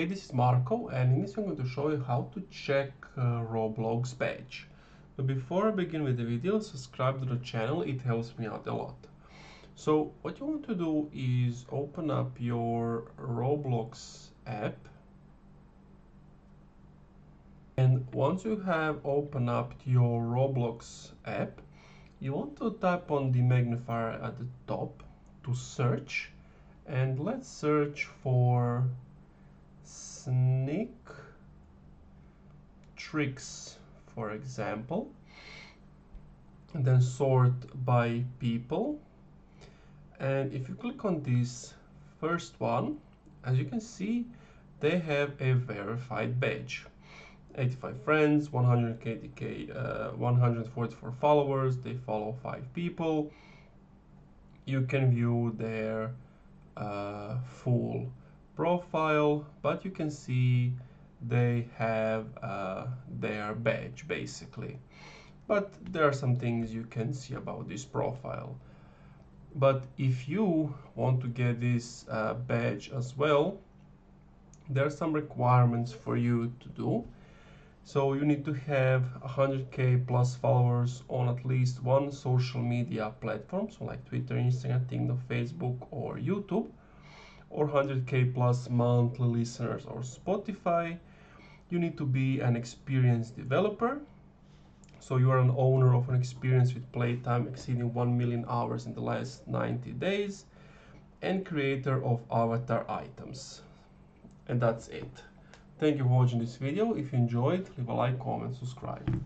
Hey, this is Marco, and in this I'm going to show you how to check Roblox badge. But before I begin with the video, subscribe to the channel, it helps me out a lot. So what you want to do is open up your Roblox app. And once you have opened up your Roblox app, you want to tap on the magnifier at the top to search. And let's search for sneak tricks, for example, and then sort by people. And if you click on this first one, as you can see, they have a verified badge. 85 friends, 144 followers, they follow 5 people. You can view their full profile, but you can see they have their badge basically. But there are some things you can see about this profile. But if you want to get this badge as well, there are some requirements for you to do. So you need to have 100k plus followers on at least one social media platform, so like Twitter, Instagram, TikTok, Facebook, or YouTube, or 100k plus monthly listeners or Spotify. You need to be an experienced developer, so you are an owner of an experience with playtime exceeding 1 million hours in the last 90 days, and creator of avatar items. And that's it. Thank you for watching this video. If you enjoyed, leave a like, comment, subscribe.